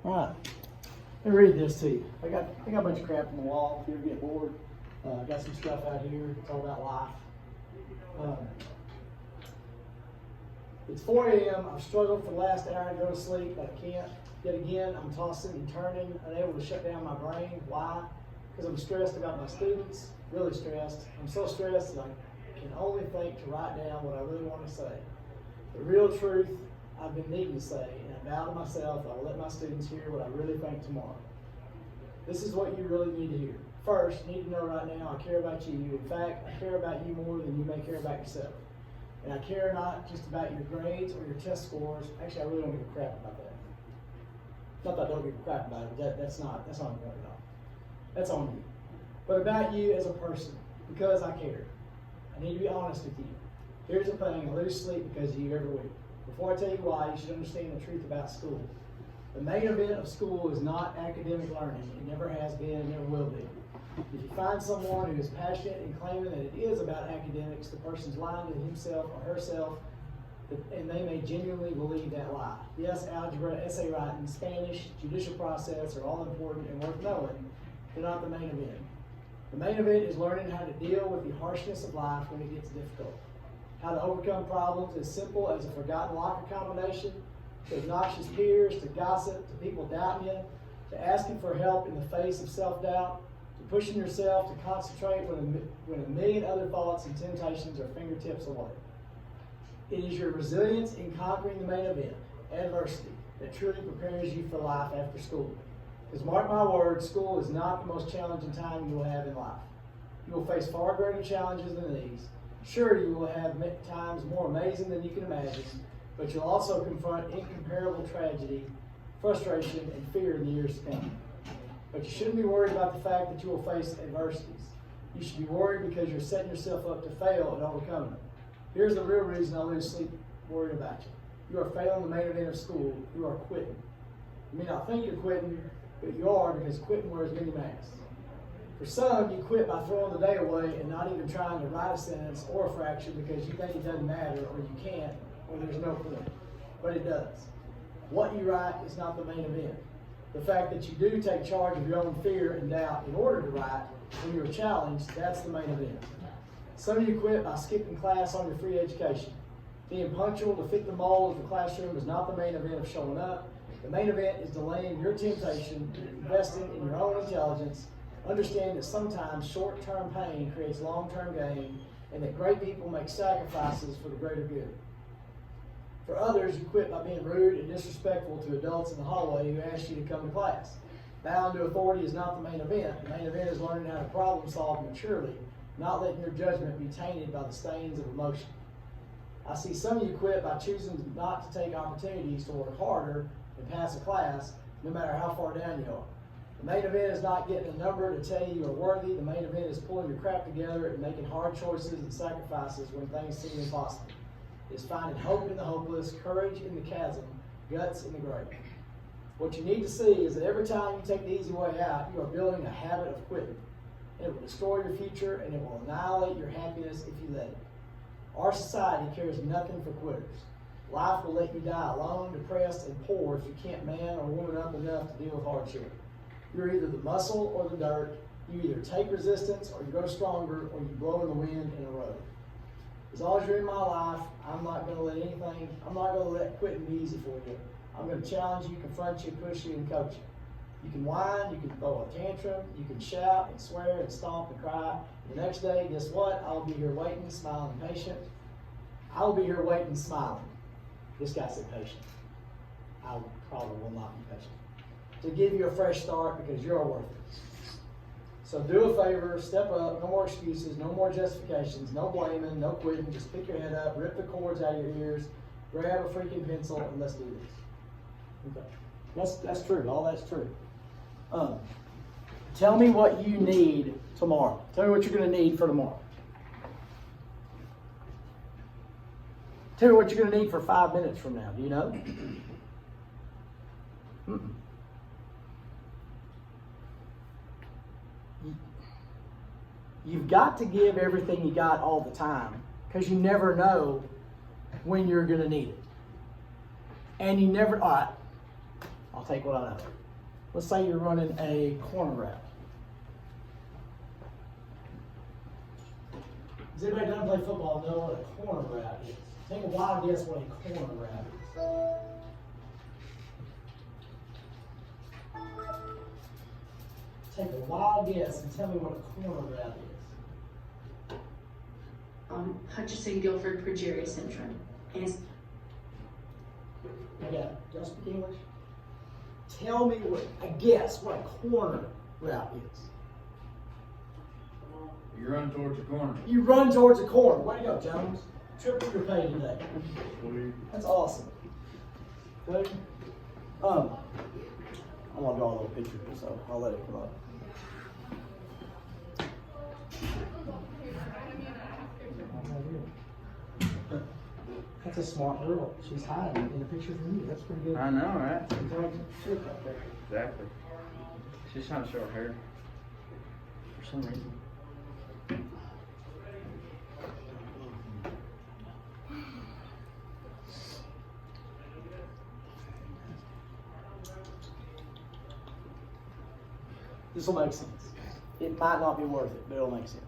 All right. Let me read this to you. I got a bunch of crap on the wall. If you ever get bored, I got some stuff out here. It's all about life. It's 4 a.m. I've struggled for the last hour to go to sleep, but I can't. Yet again, I'm tossing and turning, unable to shut down my brain. Why? Because I'm stressed about my students, really stressed. I'm so stressed that I can only think to write down what I really want to say. The real truth I've been needing to say, and I vow to myself I will let my students hear what I really think tomorrow. This is what you really need to hear. First, you need to know right now I care about you. In fact, I care about you more than you may care about yourself. And I care not just about your grades or your test scores. Actually, I really don't give a crap about that. Not that I don't give a crap about it, but that's not important at all. That's on you. But about you as a person, because I care. I need to be honest with you. Here's the thing, I lose sleep because of you every week. Before I tell you why, you should understand the truth about school. The main event of school is not academic learning. It never has been and never will be. If you find someone who is passionate in claiming that it is about academics, the person's lying to himself or herself, and they may genuinely believe that lie. Yes, algebra, essay writing, Spanish, judicial process are all important and worth knowing, but not the main event. The main event is learning how to deal with the harshness of life when it gets difficult. How to overcome problems as simple as a forgotten locker combination, to obnoxious peers, to gossip, to people doubting you, to asking for help in the face of self-doubt, to pushing yourself to concentrate when a million other thoughts and temptations are fingertips away. It is your resilience in conquering the main event, adversity, that truly prepares you for life after school. Because mark my words, school is not the most challenging time you will have in life. You will face far greater challenges than these. Sure, you will have times more amazing than you can imagine, but you'll also confront incomparable tragedy, frustration, and fear in the years to come. But you shouldn't be worried about the fact that you will face adversities. You should be worried because you're setting yourself up to fail at overcoming them. Here's the real reason I lose sleep worried about you. You are failing the main event of school. You are quitting. You may not think you're quitting, but you are, because quitting wears many masks. For some, you quit by throwing the day away and not even trying to write a sentence or a fraction because you think it doesn't matter, or you can't, or there's no point. But it does. What you write is not the main event. The fact that you do take charge of your own fear and doubt in order to write when you're challenged, that's the main event. Some of you quit by skipping class on your free education. Being punctual to fit the mold of the classroom is not the main event of showing up. The main event is delaying your temptation, investing in your own intelligence. Understand that sometimes short-term pain creates long-term gain, and that great people make sacrifices for the greater good. For others, you quit by being rude and disrespectful to adults in the hallway who asked you to come to class. Bowing to authority is not the main event. The main event is learning how to problem solve maturely, not letting your judgment be tainted by the stains of emotion. I see some of you quit by choosing not to take opportunities to work harder and pass a class, no matter how far down you are. The main event is not getting a number to tell you you're worthy. The main event is pulling your crap together and making hard choices and sacrifices when things seem impossible. It's finding hope in the hopeless, courage in the chasm, guts in the grave. What you need to see is that every time you take the easy way out, you are building a habit of quitting. It will destroy your future, and it will annihilate your happiness if you let it. Our society cares nothing for quitters. Life will let you die alone, depressed, and poor if you can't man or woman up enough to deal with hardship. You're either the muscle or the dirt. You either take resistance or you grow stronger, or you blow in the wind and erode. As long as you're in my life, I'm not going to let quitting be easy for you. I'm going to challenge you, confront you, push you, and coach you. You can whine, you can throw a tantrum, you can shout and swear and stomp and cry. The next day, guess what? I'll be here waiting, smiling, patient. I'll be here waiting, smiling. This guy said patient. I probably will not be patient. To give you a fresh start, because you're worth it. So do a favor, step up, no more excuses, no more justifications, no blaming, no quitting. Just pick your head up, rip the cords out of your ears, grab a freaking pencil, and let's do this. Okay. That's true. All that's true. Tell me what you need tomorrow. Tell me what you're going to need for tomorrow. Tell me what you're going to need for 5 minutes from now. Do you know? You've got to give everything you got all the time, because you never know when you're going to need it. And you never, all right, take what I know. Let's say you're running a corner route. Does anybody done play football know what a corner route is? Take a wild guess what a corner route is. Take a wild guess and tell me what a corner route is. Hutchinson Gilford Progeria syndrome. And it's Y'all speak English? Tell me a guess what a corner route is. You run towards the corner. You run towards a corner. Way to go, Jones. Triple your pay today. That's awesome. Okay. I want to draw a little picture, so I'll let it come up. That's a smart girl. She's hiding in the picture from you. That's pretty good. I know, right? She's like a chick up there. Exactly. She's trying to show her hair. For some reason. This will make sense. It might not be worth it, but it'll make sense.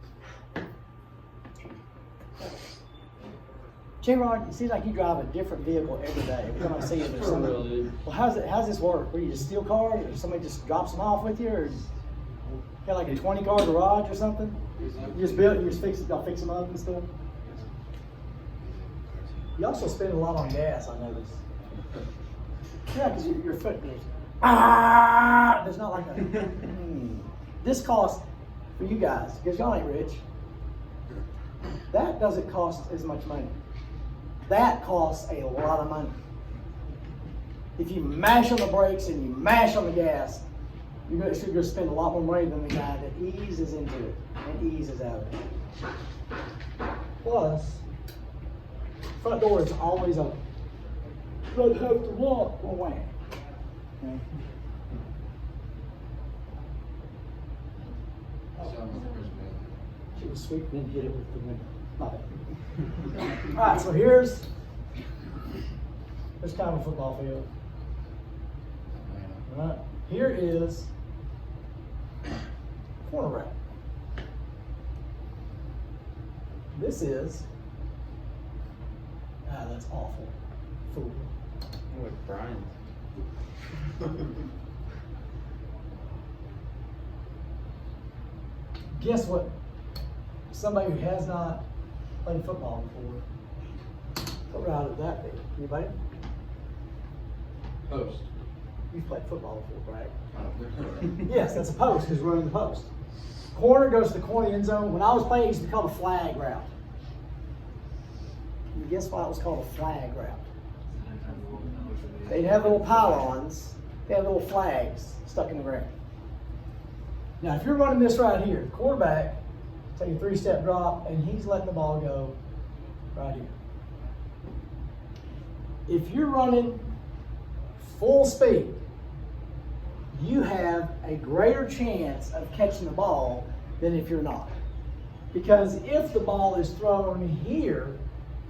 J-Rod, it seems like you drive a different vehicle every day. Every time I see you, there's something. Well, how's this work? Where you just steal cars, or somebody just drops them off with you, or got like a 20-car garage or something? You just build, y'all fix them up and stuff. You also spend a lot on gas, I noticed. Yeah, because your foot goes. There's not like a. This costs for you guys because y'all ain't rich. That doesn't cost as much money. That costs a lot of money. If you mash on the brakes and you mash on the gas, you're going to spend a lot more money than the guy that eases into it and eases out of it. Plus, front door is always open. Don't have to walk or wham. Okay. She was sweet and then hit it with the window. My bad. All right, so here's kind of a football field. All right, here is corner route. This is that's awful. Fool. With Brian. Guess what? Somebody who has not played football before. What route would that be? Anybody? Post. You've played football before, right? Oh, Yes, that's a post because we're running the post. Corner goes to the corner end zone. When I was playing, it used to be called a flag route. Can you guess why it was called a flag route? They'd have little pylons. They had little flags stuck in the ground. Now, if you're running this right here, the quarterback take a 3-step drop, and he's letting the ball go right here. If you're running full speed, you have a greater chance of catching the ball than if you're not. Because if the ball is thrown here,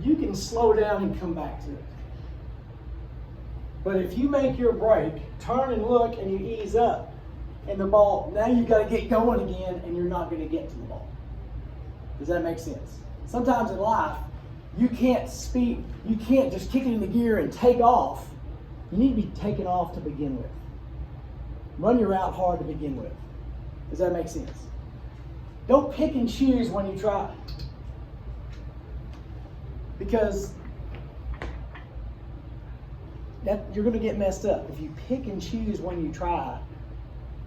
you can slow down and come back to it. But if you make your break, turn and look, and you ease up, and the ball, now you've got to get going again, and you're not going to get to the ball. Does that make sense? Sometimes in life, you can't just kick it into gear and take off. You need to be taken off to begin with. Run your route hard to begin with. Does that make sense? Don't pick and choose when you try. Because you're going to get messed up. If you pick and choose when you try,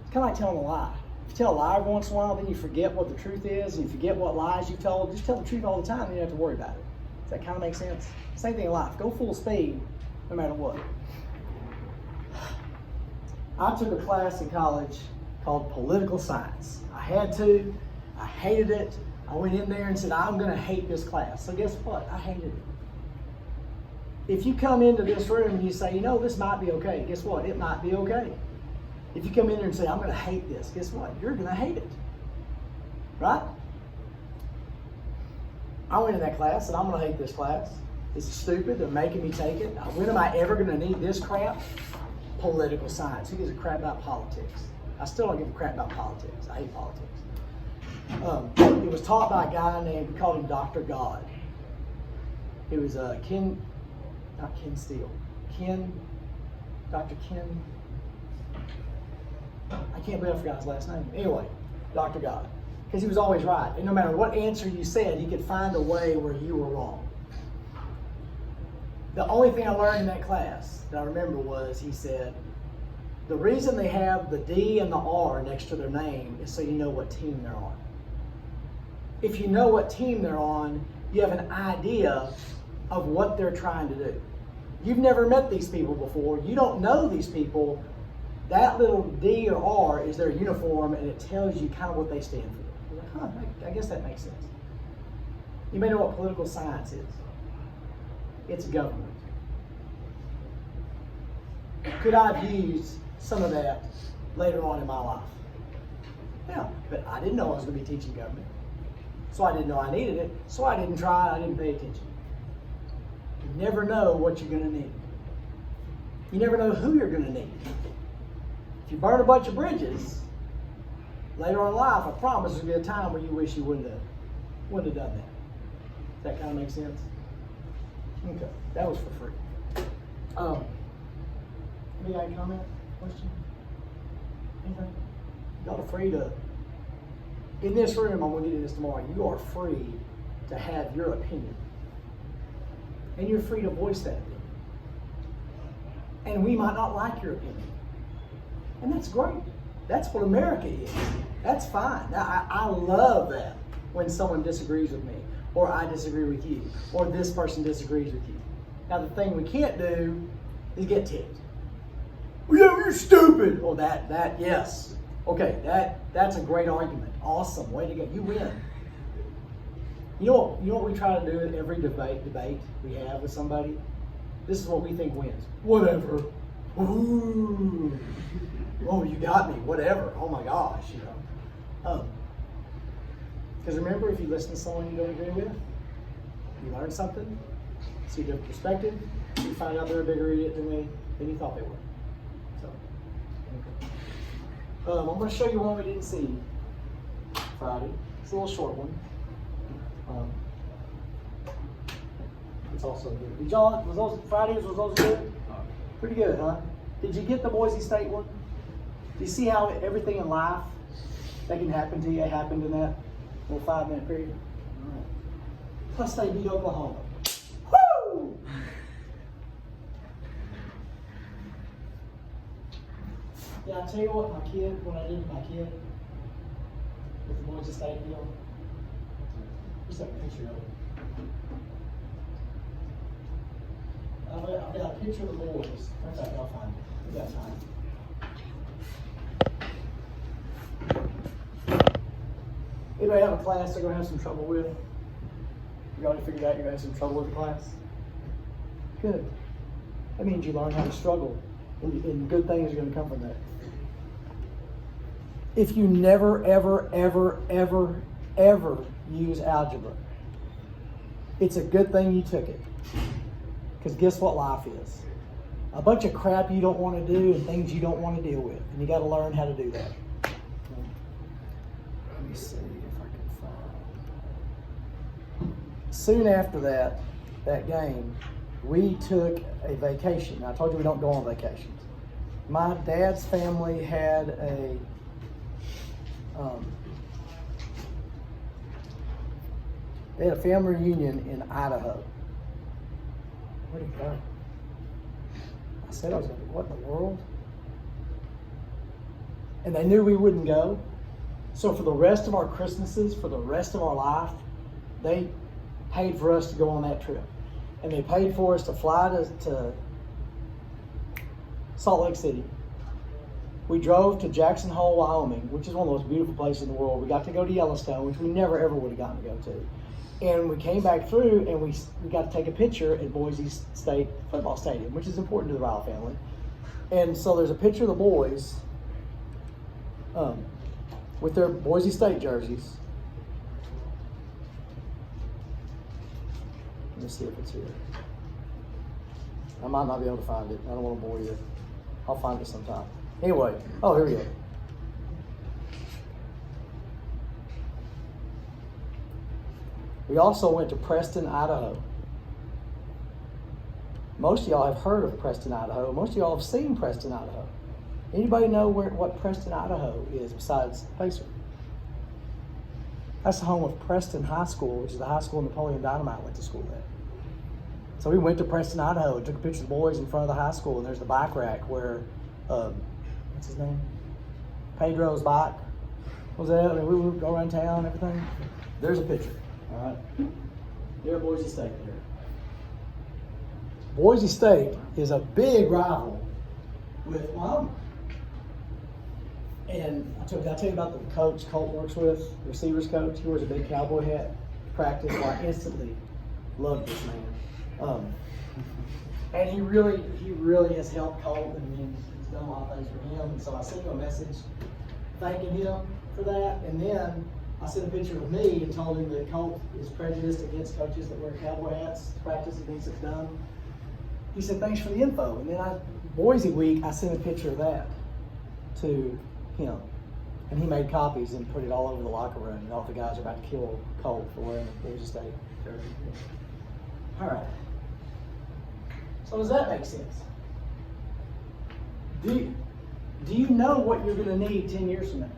it's kind of like telling a lie. If you tell a lie every once in a while, then you forget what the truth is, and you forget what lies you told. Just tell the truth all the time, and you don't have to worry about it. Does that kind of make sense? Same thing in life. Go full speed, no matter what. I took a class in college called political science. I had to. I hated it. I went in there and said, I'm going to hate this class. So guess what? I hated it. If you come into this room and you say, this might be okay, guess what? It might be okay. If you come in there and say, I'm going to hate this, guess what? You're going to hate it. Right? I went in that class and I'm going to hate this class. This is stupid. They're making me take it. When am I ever going to need this crap? political science. Who gives a crap about politics? I still don't give a crap about politics. I hate politics. It was taught by a guy named, we called him Dr. God. He was not Ken Steele. Dr. Ken, I can't believe I forgot his last name. Anyway, Dr. God. Because he was always right. And no matter what answer you said, he could find a way where you were wrong. The only thing I learned in that class that I remember was he said, the reason they have the D and the R next to their name is so you know what team they're on. If you know what team they're on, you have an idea of what they're trying to do. You've never met these people before. You don't know these people. That little D or R is their uniform, and it tells you kind of what they stand for. You're like, huh, I guess that makes sense. You may know what political science is. It's government. Could I have used some of that later on in my life? Yeah, but I didn't know I was going to be teaching government. So I didn't know I needed it, so I didn't try, I didn't pay attention. You never know what you're going to need. You never know who you're going to need. If you burn a bunch of bridges, later on in life, I promise there'll be a time where you wish you wouldn't have done that. Does that kind of make sense? Okay, that was for free. Any other comment, question? Anything? Y'all are free to, in this room, I'm going to get into this tomorrow, you are free to have your opinion. And you're free to voice that opinion. And we might not like your opinion. And that's great. That's what America is. That's fine. I love that when someone disagrees with me, or I disagree with you, or this person disagrees with you. Now, the thing we can't do is get ticked. Well, yeah, you're stupid. Oh, that, yes. Okay, that's a great argument. Awesome, way to go. You win. You know what we try to do at every debate we have with somebody? This is what we think wins. Whatever. Ooh. Oh, you got me. Whatever. Oh my gosh, you know. Because remember, if you listen to someone you don't agree with, you learn something, see a different perspective, you find out they're a bigger idiot than you thought they were. So, okay. I'm going to show you one we didn't see Friday. It's a little short one. It's also good. Was those good? Pretty good, huh? Did you get the Boise State one? Do you see how everything in life that can happen to you happened in that little 5-minute period? All right. Plus they beat Oklahoma. Woo! Yeah, I tell you what, when I did my kid with the Boise State deal, here's a picture of it. I've got a picture of the boys. In fact, I'll find it. We got time. Anybody have a class they're going to have some trouble with? You already figured out you're going to have some trouble with the class? Good. That means you learn how to struggle, and good things are going to come from that. If you never, ever, ever, ever, ever use algebra, it's a good thing you took it. Because guess what life is? A bunch of crap you don't want to do and things you don't want to deal with. And you got to learn how to do that. Let me see if I can find. Soon after that game, we took a vacation. Now, I told you we don't go on vacations. My dad's family had a family reunion in Idaho. Where'd it go? I said I was going to, what in the world? And they knew we wouldn't go. So for the rest of our Christmases, for the rest of our life, they paid for us to go on that trip. And they paid for us to fly to Salt Lake City. We drove to Jackson Hole, Wyoming, which is one of the most beautiful places in the world. We got to go to Yellowstone, which we never ever would have gotten to go to. And we came back through and we got to take a picture at Boise State Football Stadium, which is important to the Ryle family. And so there's a picture of the boys with their Boise State jerseys. Let me see if it's here. I might not be able to find it. I don't want to bore you. I'll find it sometime. Anyway, oh, here we go. We also went to Preston, Idaho. Most of y'all have heard of Preston, Idaho. Most of y'all have seen Preston, Idaho. Anybody know what Preston, Idaho is besides Pacer? That's the home of Preston High School, which is the high school Napoleon Dynamite went to school at. So we went to Preston, Idaho, and took a picture of the boys in front of the high school, and there's the bike rack where, what's his name? Pedro's bike. What was that? I mean, we would go around town and everything. There's a picture, all right? There at Boise State there. Boise State is a big rival with Wyoming. And I tell you about the coach Colt works with, the receivers coach. He wears a big cowboy hat to practice. Well, I instantly loved this man. And he really has helped Colt, and he's done a lot of things for him. And so I sent him a message thanking him for that. And then I sent a picture of me and told him that Colt is prejudiced against coaches that wear cowboy hats to practice. He thinks it's dumb. He said, thanks for the info. And then Boise week, I sent a picture of that to him. And he made copies and put it all over the locker room. And all the guys are about to kill Colt for wearing the Boise State jersey. All right. So does that make sense? Do you know what you're going to need 10 years from now?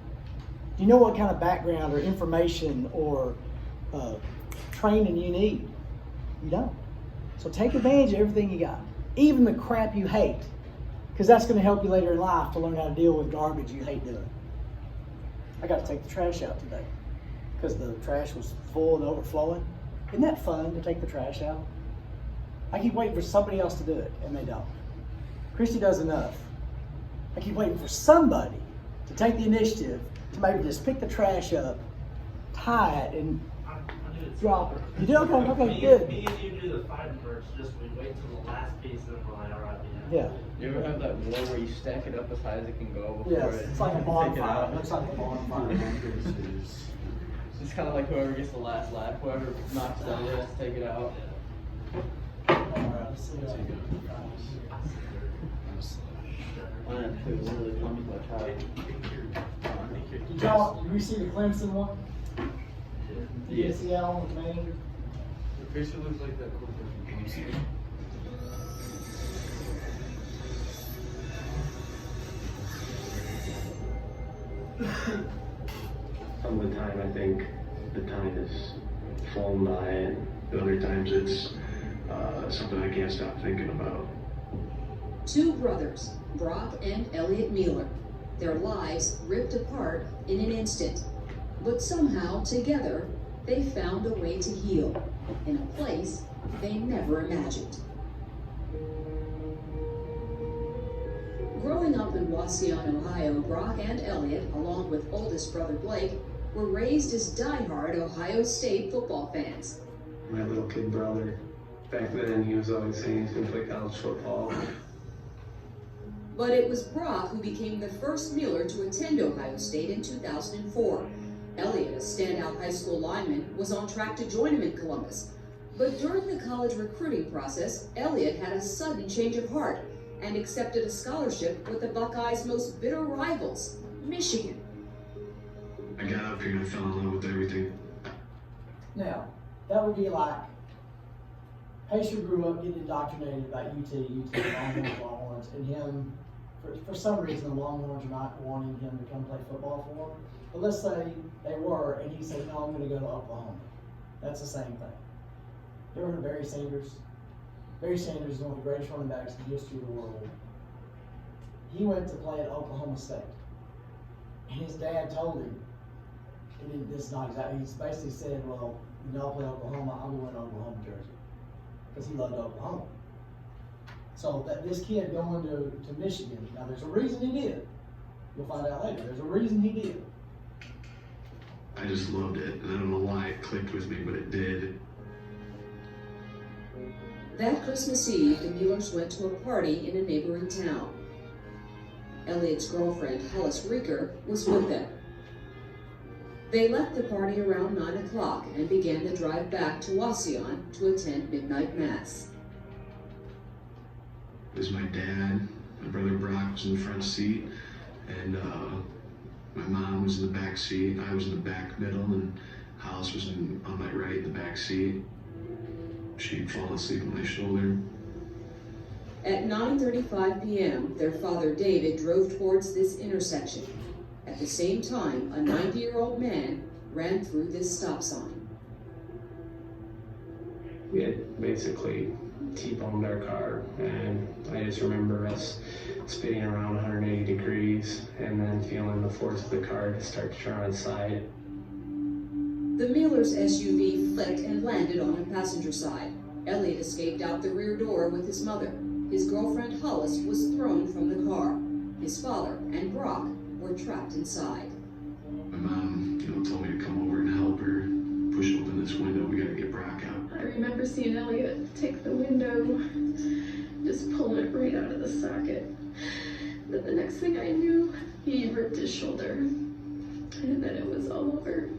Do you know what kind of background or information or training you need? You don't. So take advantage of everything you got, even the crap you hate, because that's going to help you later in life to learn how to deal with garbage you hate doing. I got to take the trash out today because the trash was full and overflowing. Isn't that fun to take the trash out? I keep waiting for somebody else to do it, and they don't. Christy does enough. I keep waiting for somebody to take the initiative to maybe just pick the trash up, tie it, and drop it. You do? Okay, good. Me and you do the fighting first, just we wait till the last piece and then we're like, all right, Yeah. You ever have that war where you stack it up as high as it can go before Yes, it? it's like a take it bonfire. out? It looks like a bonfire. It's kind of like whoever gets the last lap, whoever knocks it out, has to take it out. Alright, let's see. I had to really pumped my tire. Did you see the Clemson one? Did you see that one with the manager? The picture looks like that cool person. Some of the time I think the time has flown by, and other times it's something I can't stop thinking about. Two brothers, Brock and Elliot Mueller. Their lives ripped apart in an instant. But somehow, together, they found a way to heal in a place they never imagined. Growing up in Wauseon, Ohio, Brock and Elliot, along with oldest brother Blake, were raised as diehard Ohio State football fans. My little kid brother, back then he was always saying he's gonna play college football. But it was Brock who became the first Mueller to attend Ohio State in 2004. Elliot, a standout high school lineman, was on track to join him in Columbus. But during the college recruiting process, Elliot had a sudden change of heart and accepted a scholarship with the Buckeyes' most bitter rivals, Michigan. I got up here and I fell in love with everything. Now, that would be like, Pacer grew up getting indoctrinated about UT, Longhorns, and him, for some reason, the Longhorns are not wanting him to come play football for them. But let's say they were, and he said, no, I'm going to go to Oklahoma. That's the same thing. You ever heard of Barry Sanders? Barry Sanders is one of the greatest running backs in the history of the world. He went to play at Oklahoma State. And his dad told him, this is not exactly, he basically said, well, you know, I'll play Oklahoma, I'm going to Oklahoma jersey. Because he loved Oklahoma. So that this kid going to Michigan, now there's a reason he did. You'll find out later. There's a reason he did. I just loved it, and I don't know why it clicked with me, but it did. That Christmas Eve, the Muellers went to a party in a neighboring town. Elliot's girlfriend, Hollis Rieger, was with them. They left the party around 9 o'clock and began the drive back to Wauseon to attend midnight mass. It was my dad, My brother Brock was in the front seat, and my mom was in the back seat. I was in the back middle, and Hollis was on my right in the back seat. She'd fallen asleep on my shoulder. At 9:35 p.m., their father David drove towards this intersection. At the same time, a 90-year-old man ran through this stop sign. We had basically T-boned our car, and I just remember us spinning around 180 degrees and then feeling the force of the car to start to turn on its side. The Mueller's SUV flipped and landed on the passenger side. Elliot escaped out the rear door with his mother. His girlfriend Hollis was thrown from the car. His father and Brock were trapped inside. My mom, told me to come over and help her push open this window. We gotta get Brock out. I remember seeing Elliot take the window, just pulling it right out of the socket. But the next thing I knew, he ripped his shoulder, and then it was all over.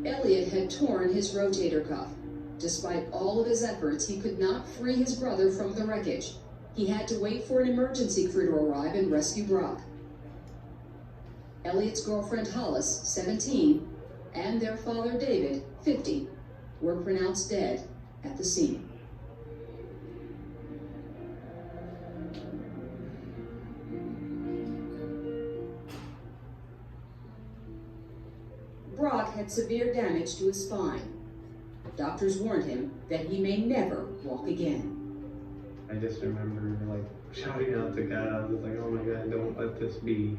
Elliot had torn his rotator cuff. Despite all of his efforts, he could not free his brother from the wreckage. He had to wait for an emergency crew to arrive and rescue Brock. Elliot's girlfriend Hollis, 17, and their father David, 50, were pronounced dead at the scene. Brock had severe damage to his spine. Doctors warned him that he may never walk again. I just remember shouting out to God. I was like, oh my God, don't let this be,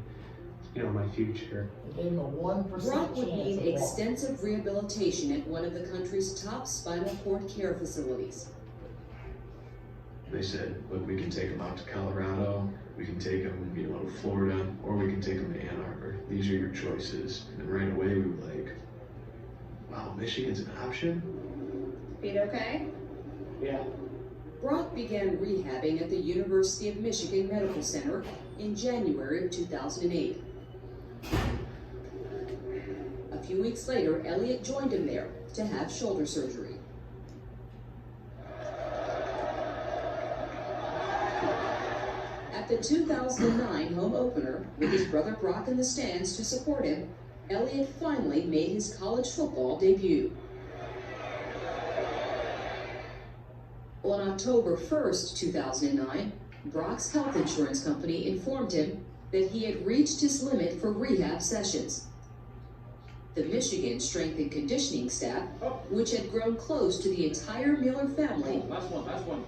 my future. They gave him a 1% Brock would chance need of walking. extensive rehabilitation at one of the country's top spinal cord care facilities. They said, look, we can take him out to Colorado, we can take him, to Florida, or we can take him to Ann Arbor. These are your choices. And right away we were like, wow, Michigan's an option? Feet okay? Yeah. Brock began rehabbing at the University of Michigan Medical Center in January of 2008. A few weeks later, Elliot joined him there to have shoulder surgery. At the 2009 home opener, with his brother Brock in the stands to support him, Elliot finally made his college football debut. On October 1st, 2009, Brock's health insurance company informed him that he had reached his limit for rehab sessions. The Michigan Strength and Conditioning staff, which had grown close to the entire Mueller family, Last one.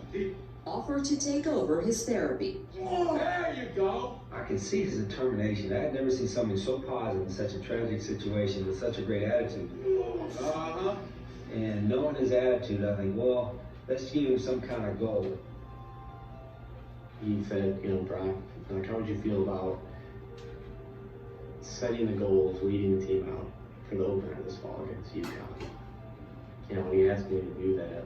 offered to take over his therapy. There you go. I can see his determination. I had never seen something so positive in such a tragic situation with such a great attitude. Uh-huh. And knowing his attitude, I think, well, let's give him some kind of goal. He said, Brock, how would you feel about setting the goals, leading the team out for the opener this fall against UConn? When he asked me to do that,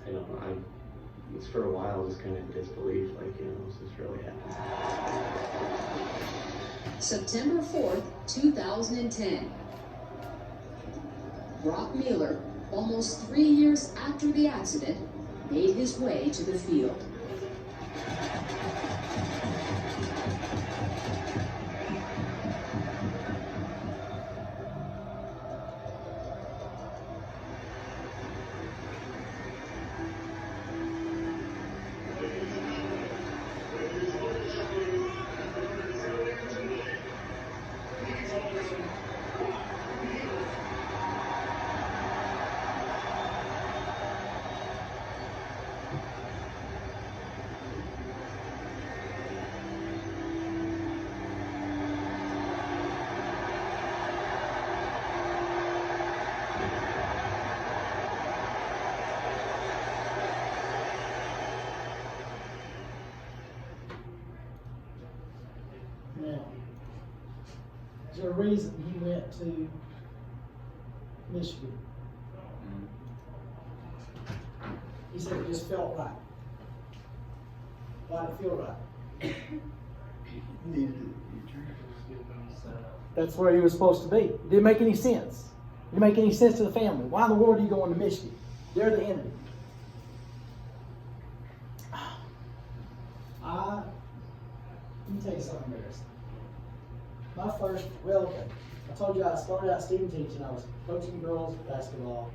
I don't know, I was for a while just kind of in disbelief, is this really happening? September 4th, 2010. Brock Mueller, almost 3 years after the accident, made his way to the field. Now, is there a reason he went to Michigan? He said it just felt right. Why did it feel right? That's where he was supposed to be. Didn't make any sense. It make any sense to the family? Why in the world are you going to Michigan? They're the enemy. Let me tell you something embarrassing. I told you I started out student teaching. I was coaching girls basketball.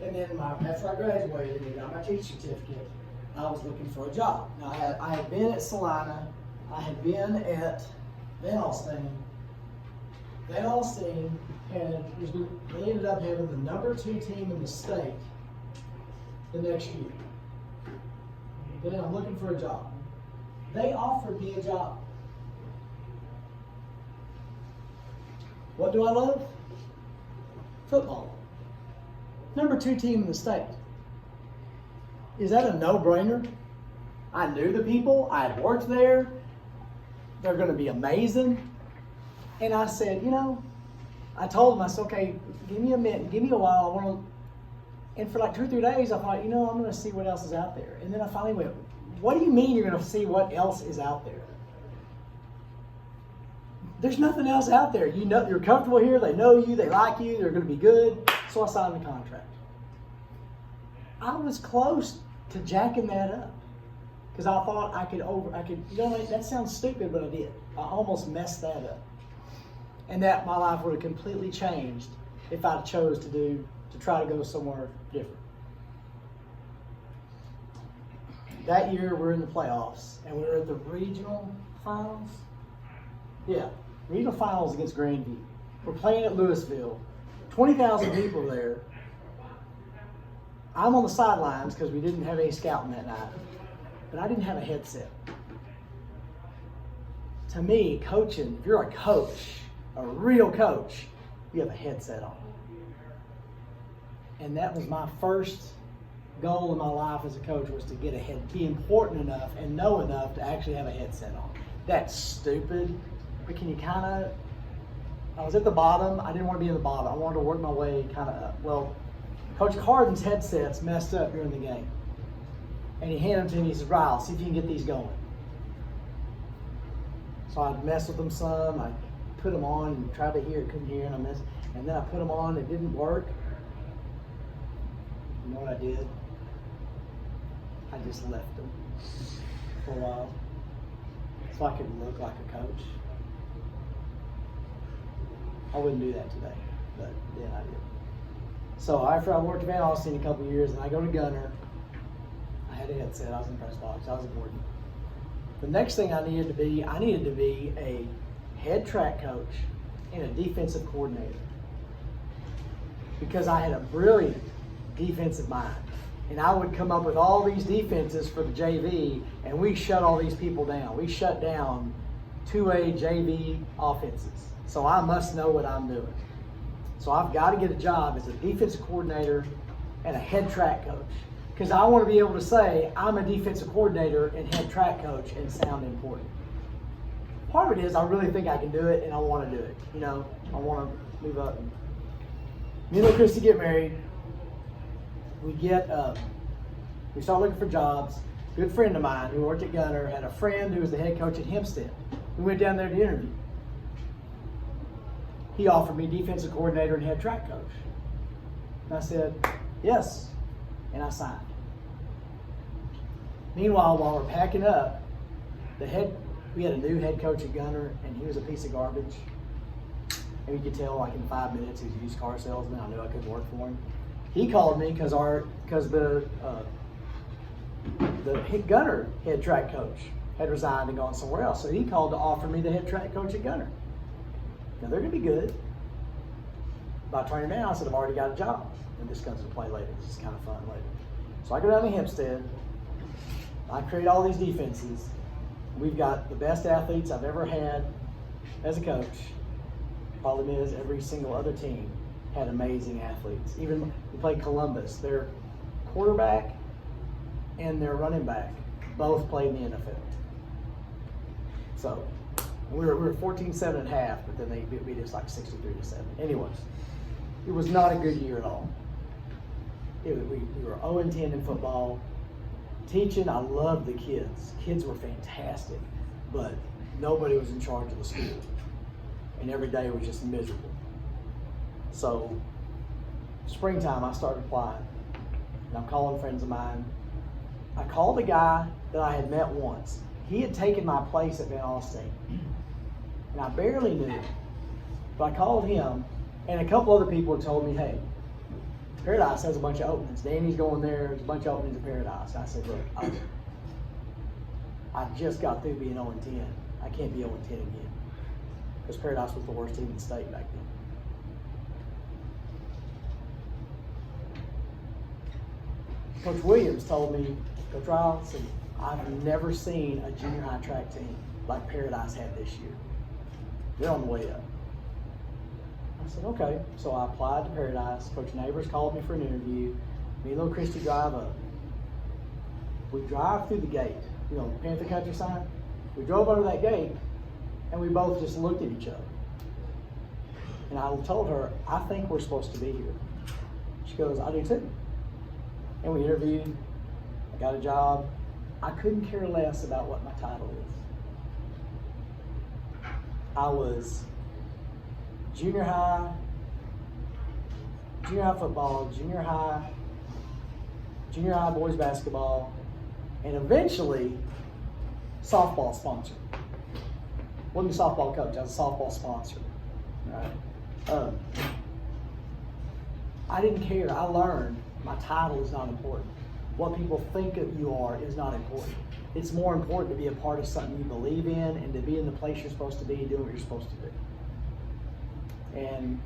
And then after I graduated and got my teacher certificate, I was looking for a job. Now I had been at Salina, I had been at Van Alstyne. Van Alstyne they ended up having the #2 team in the state the next year. Then I'm looking for a job. They offered me a job. What do I love? Football. #2 team in the state. Is that a no-brainer? I knew the people. I had worked there. They're going to be amazing. And I said, I told them, I said, okay, give me a minute, give me a while. And for like 2 or 3 days, I thought, I'm going to see what else is out there. And then I finally went, what do you mean you're going to see what else is out there? There's nothing else out there. You're comfortable here. They know you. They like you. They're going to be good. So I signed the contract. I was close to jacking that up because I thought I could. That sounds stupid, but I did. I almost messed that up, and that my life would have completely changed if I chose to try to go somewhere different. That year, we're in the playoffs, and we were at the regional finals. Yeah, regional finals against Grandview. We're playing at Louisville. 20,000 people there. I'm on the sidelines because we didn't have any scouting that night, but I didn't have a headset. To me, coaching, if you're a coach, a real coach, you have a headset on. And that was my first goal in my life as a coach, was to be important enough and know enough to actually have a headset on. That's stupid, but can you I was at the bottom. I didn't want to be in the bottom. I wanted to work my way kind of up. Well, Coach Carden's headsets messed up during the game. And he handed them to me. He said, Ryle, see if you can get these going. So I messed with them some. I put them on and tried to hear it, couldn't hear, and then I put them on. It didn't work. You know what I did? I just left them for a while so I could look like a coach. I wouldn't do that today, but then I did. So after I worked at Van Alstyne a couple of years, and I go to Gunner, I had a headset. I was in the press box. I was important. The next thing I needed to be a head track coach and a defensive coordinator, because I had a brilliant defensive mind, and I would come up with all these defenses for the JV, and we shut all these people down. We shut down 2A JV offenses. So I must know what I'm doing. So I've got to get a job as a defensive coordinator and a head track coach, because I want to be able to say I'm a defensive coordinator and head track coach and sound important. Part of it is I really think I can do it, and I want to do it. I want to move up. Me and Christy get married. We start looking for jobs. A good friend of mine who worked at Gunner had a friend who was the head coach at Hempstead. We went down there to interview. He offered me defensive coordinator and head track coach. And I said, yes, and I signed. Meanwhile, while we're packing up, we had a new head coach at Gunner, and he was a piece of garbage. And you could tell, like, in 5 minutes, he was a used car salesman. I knew I couldn't work for him. He called me because the Gunner head track coach had resigned and gone somewhere else. So he called to offer me the head track coach at Gunner. Now, they're going to be good. By turning down, I said, I've already got a job. And this comes into play later. This is kind of fun later. So I go down to Hempstead. I create all these defenses. We've got the best athletes I've ever had as a coach. Problem is, every single other team had amazing athletes. Even we played Columbus. Their quarterback and their running back both played in the NFL. So we were 14-7 at half, but then they beat us like 63-7. Anyways, it was not a good year at all. We were 0-10 in football. Teaching, I loved the kids. Kids were fantastic, but nobody was in charge of the school. And every day was just miserable. So, springtime, I started applying. And I'm calling friends of mine. I called a guy that I had met once. He had taken my place at Van Alstyne. And I barely knew him. But I called him, and a couple other people had told me, hey, Paradise has a bunch of openings. Danny's going there. There's a bunch of openings at Paradise. I said, look, I just got through being 0-10. I can't be 0-10 again. Because Paradise was the worst team in the state back then. Coach Williams told me, Coach Ryle said, I've never seen a junior high track team like Paradise had this year. They're on the way up. I said, okay. So I applied to Paradise. Coach Neighbors called me for an interview. Me and little Christy drive up. We drive through the gate, you know, Panther Country sign. We drove under that gate, and we both just looked at each other. And I told her, I think we're supposed to be here. She goes, I do too. And we interviewed. I got a job. I couldn't care less about what my title is. I was junior high football, junior high boys basketball, and eventually softball sponsor. Wasn't a softball coach, I was a softball sponsor. Right? I didn't care. I learned my title is not important. What people think of you are is not important. It's more important to be a part of something you believe in and to be in the place you're supposed to be and doing what you're supposed to do. And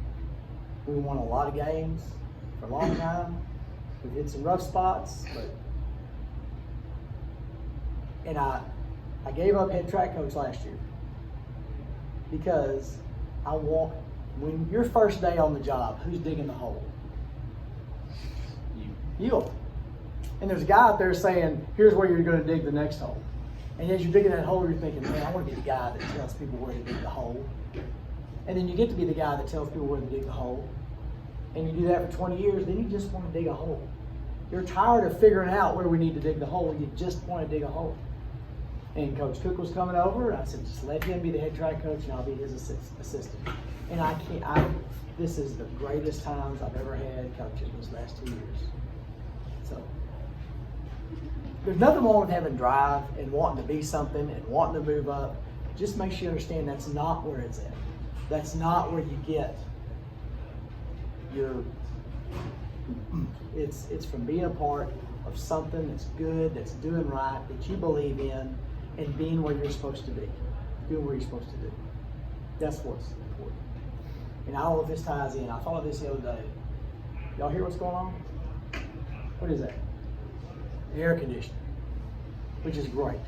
we won a lot of games for a long time. We've hit some rough spots, and I gave up head track coach last year because when your first day on the job, who's digging the hole? You. And there's a guy out there saying, here's where you're going to dig the next hole. And as you're digging that hole, you're thinking, man, I want to be the guy that tells people where to dig the hole. And then you get to be the guy that tells people where to dig the hole. And you do that for 20 years, then you just want to dig a hole. You're tired of figuring out where we need to dig the hole, and you just want to dig a hole. And Coach Cook was coming over, and I said, just let him be the head track coach, and I'll be his assistant. And this is the greatest times I've ever had coaching those last 2 years. So, there's nothing wrong with having drive and wanting to be something and wanting to move up. Just make sure you understand that's not where it's at. That's not where you get your, it's from being a part of something that's good, that's doing right, that you believe in, and being where you're supposed to be, doing what you're supposed to do. That's what's important. And I don't know if this ties in. I thought of this the other day. Y'all hear what's going on? What is that? The air conditioner, which is great.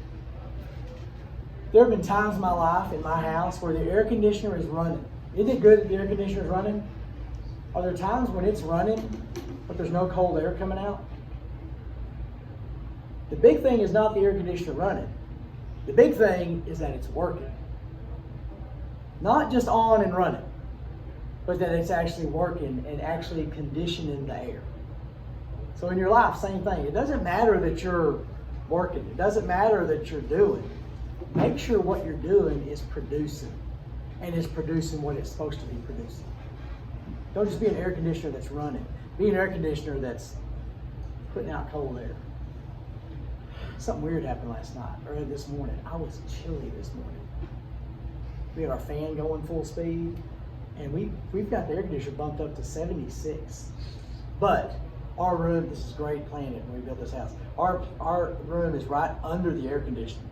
There have been times in my life, in my house, where the air conditioner is running. Isn't it good that the air conditioner is running? Are there times when it's running, but there's no cold air coming out? The big thing is not the air conditioner running. The big thing is that it's working. Not just on and running, but that it's actually working and actually conditioning the air. So in your life, same thing. It doesn't matter that you're working. It doesn't matter that you're doing. Make sure what you're doing is producing and is producing what it's supposed to be producing. Don't just be an air conditioner that's running. Be an air conditioner that's putting out cold air. Something weird happened last night, or this morning. I was chilly this morning. We had our fan going full speed, and we've got the air conditioner bumped up to 76. But our room, this is great planning when we built this house. Our room is right under the air conditioner.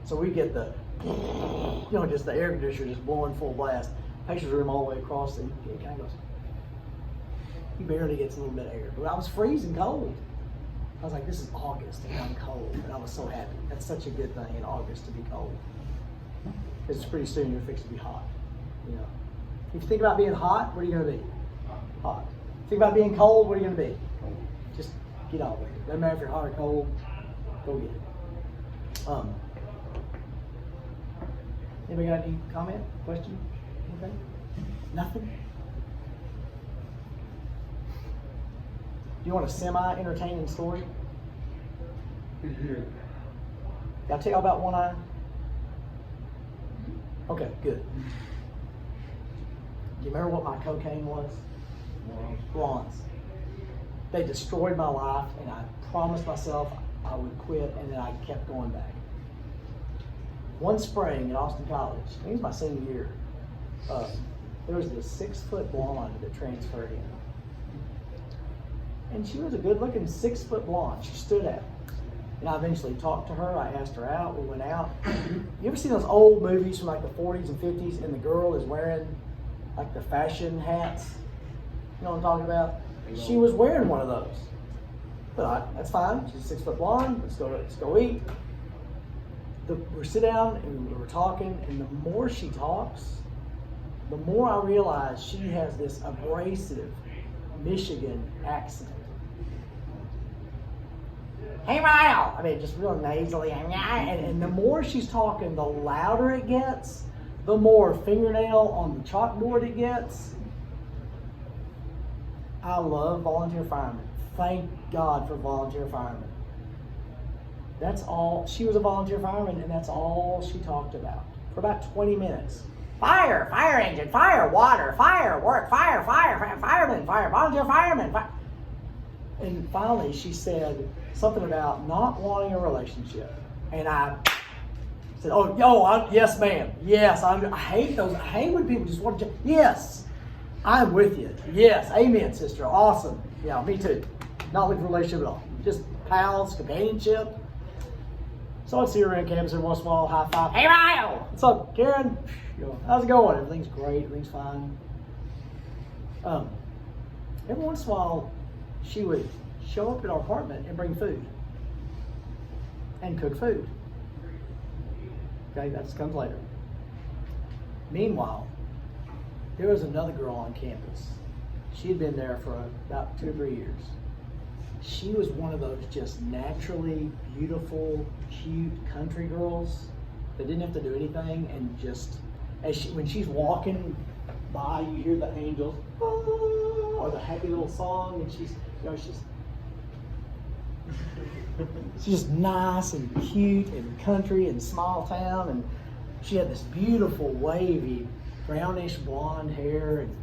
So we get the, just the air conditioner just blowing full blast. Patient's room all the way across, and it kind of goes, he barely gets a little bit of air. But I was freezing cold. I was like, this is August and I'm cold, and I was so happy. That's such a good thing in August to be cold. Because pretty soon you're fixed to be hot. If you think about being hot, what are you going to be? Hot. Think about being cold, what are you going to be? Just get on with it. Doesn't matter if you're hot or cold, go get it. Anybody got any comment, question, anything? Nothing? Do you want a semi-entertaining story? Did I tell you about one eye? Okay, good. Do you remember what my cocaine was? Blondes. They destroyed my life, and I promised myself I would quit, and then I kept going back. One spring at Austin College, I think it was my senior year, there was this 6-foot blonde that transferred in. And she was a good-looking 6-foot blonde. She stood out. And I eventually talked to her. I asked her out. We went out. You ever see those old movies from like the 40s and 50s, and the girl is wearing like the fashion hats? You know what I'm talking about? She was wearing one of those. But that's fine. She's a 6-foot blonde. Let's go eat. We sit down and we were talking, and the more she talks, the more I realize she has this abrasive Michigan accent. Hey, Ryle! I mean, just real nasally. And the more she's talking, the louder it gets, the more fingernail on the chalkboard it gets. I love volunteer firemen. Thank God for volunteer firemen. That's all. She was a volunteer fireman, and that's all she talked about for about 20 minutes. Fire, fire engine, fire, water, fire, work, fire, fireman, fire, volunteer fireman. Fire. And finally, she said something about not wanting a relationship. And I said, yes, ma'am. Yes, I hate those. I hate when people just want to. Yes, I'm with you. Yes, amen, sister. Awesome. Yeah, me too. Not looking for a relationship at all. Just pals, companionship. So I'd see her around campus every once in a while, high five. Hey, Ryle! What's up, Karen? How's it going? Everything's great. Everything's fine. Every once in a while, she would show up at our apartment and bring food. And cook food. Okay, that comes later. Meanwhile, there was another girl on campus. She had been there for about 2 or 3 years. She was one of those just naturally beautiful, cute country girls that didn't have to do anything, and just when she's walking by, you hear the angels, or the happy little song, and she's just nice and cute and country and small town, and she had this beautiful wavy brownish blonde hair, and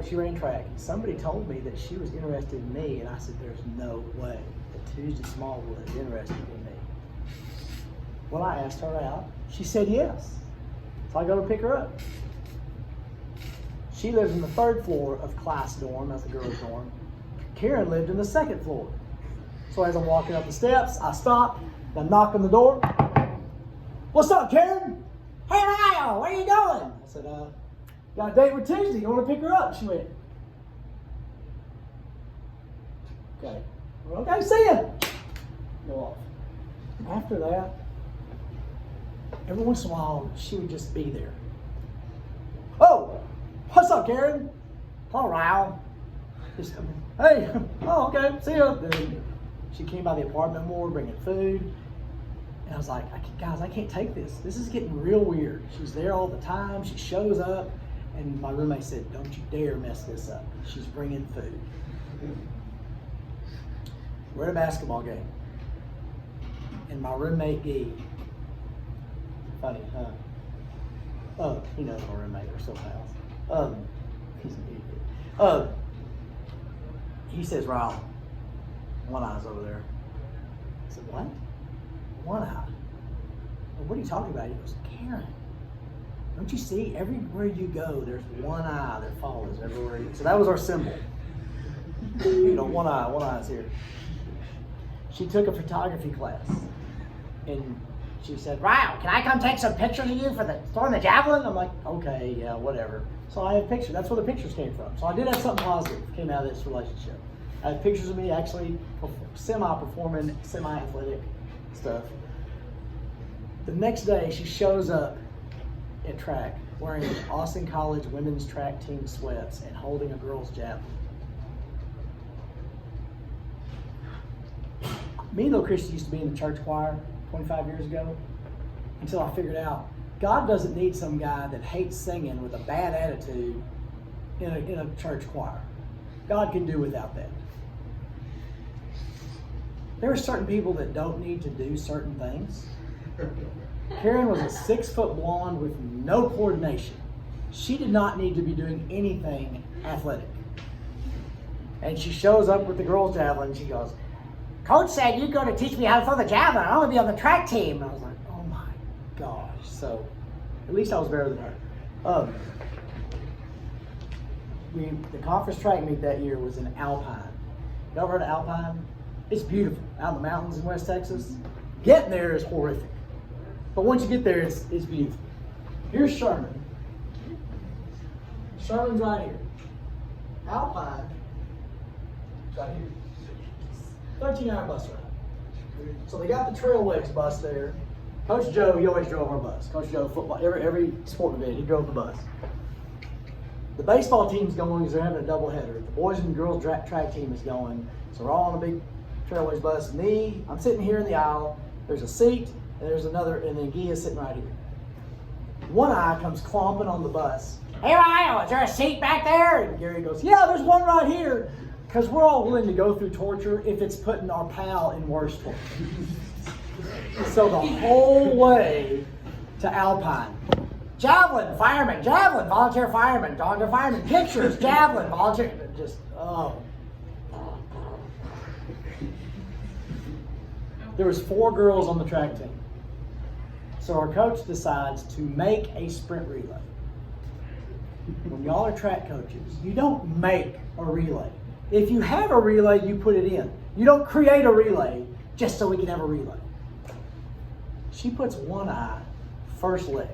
she ran track, and somebody told me that she was interested in me, and I said, there's no way that Tuesday Smallwood is interested in me. Well, I asked her out. She said yes. So I go to pick her up. She lives in the 3rd floor of class dorm, that's the girls' dorm. Karen lived in the 2nd floor. So as I'm walking up the steps, I stop, I knock on the door. What's up, Karen? Hey, Ryle, where you going? I said, got a date with Tuesday. You want to pick her up? She went, okay. Well, okay, see ya. Go off. After that, every once in a while, she would just be there. Oh, what's up, Karen? Hello, Ryle. Just, hey, oh, okay, see ya. Then she came by the apartment more, bringing food. And I was like, guys, I can't take this. This is getting real weird. She's there all the time. She shows up. And my roommate said, don't you dare mess this up. She's bringing food. We're at a basketball game. And my roommate, Guy, funny, huh? Oh, he knows my roommate. We're still pals. He's an idiot. He says, Ryle, one eye's over there. I said, what? One eye? Well, what are you talking about? He goes, Karen. Don't you see, everywhere you go, there's one eye that follows everywhere you go. So that was our symbol. One eye is here. She took a photography class, and she said, Ryle, can I come take some pictures of you for throwing the javelin? I'm like, okay, yeah, whatever. So I have pictures. That's where the pictures came from. So I did have something positive came out of this relationship. I had pictures of me actually semi-performing, semi-athletic stuff. The next day, she shows up at track wearing Austin College women's track team sweats and holding a girl's javelin. Me and Little Christy used to be in the church choir 25 years ago until I figured out God doesn't need some guy that hates singing with a bad attitude in a church choir. God can do without that. There are certain people that don't need to do certain things. Karen was a 6-foot blonde with no coordination. She did not need to be doing anything athletic. And she shows up with the girls' javelin and she goes, Coach said you're going to teach me how to throw the javelin. I want to be on the track team. And I was like, oh my gosh. So at least I was better than her. The conference track meet that year was in Alpine. Y'all heard of Alpine? It's beautiful. Out in the mountains in West Texas. Getting there is horrific. But once you get there, it's beautiful. Here's Sherman. Sherman's right here. Alpine is right here. 13-hour bus ride. So they got the Trailways bus there. Coach Joe, he always drove our bus. Coach Joe, football, every sport event, he drove the bus. The baseball team's going because they're having a doubleheader. The boys and girls track team is going. So we're all on a big Trailways bus. I'm sitting here in the aisle. There's a seat, and there's another, and then Gia's sitting right here. One eye comes clomping on the bus. Hey, Ryan, is there a seat back there? And Gary goes, yeah, there's one right here. Because we're all willing to go through torture if it's putting our pal in worse torture. So the whole way to Alpine, javelin, fireman, javelin, volunteer fireman, pictures, javelin, volunteer, just, oh. There was 4 girls on the track team. So our coach decides to make a sprint relay. When y'all are track coaches, you don't make a relay. If you have a relay, you put it in. You don't create a relay just so we can have a relay. She puts one eye first leg.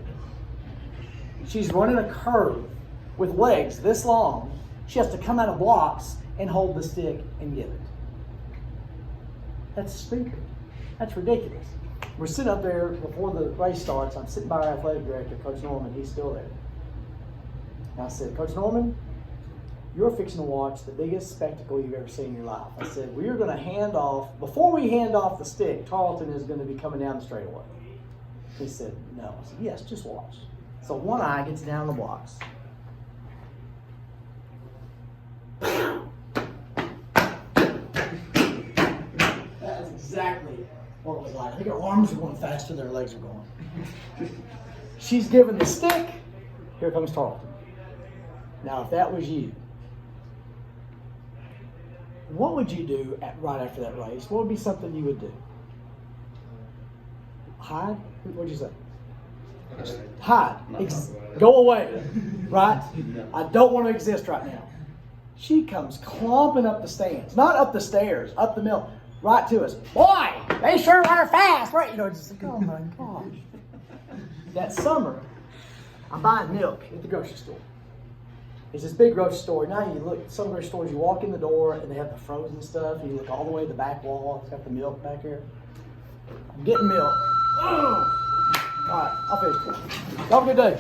She's running a curve with legs this long. She has to come out of blocks and hold the stick and get it. That's stupid. That's ridiculous. We're sitting up there before the race starts. I'm sitting by our athletic director, Coach Norman. He's still there. And I said, Coach Norman, you're fixing to watch the biggest spectacle you've ever seen in your life. I said, we're going to hand off, before we hand off the stick, Tarleton is going to be coming down the straightaway. He said, no. I said, yes, just watch. So one eye gets down the blocks. That's exactly what it was like. I think her arms are going faster than her legs are going. She's given the stick. Here comes Tarleton. Now, if that was you, what would you do right after that race? What would be something you would do? Hide? What'd you say? Hide. Go away. Right? I don't want to exist right now. She comes clomping up the stands. Not up the stairs, up the middle. Right to us. Boy, they sure run fast. Right? You know, just like, oh my gosh. That summer, I'm buying milk at the grocery store. It's this big grocery store. Now you look at some grocery stores, you walk in the door and they have the frozen stuff. And you look all the way to the back wall. It's got the milk back here. I'm getting milk. Oh. All right, I'll finish. Have a good day.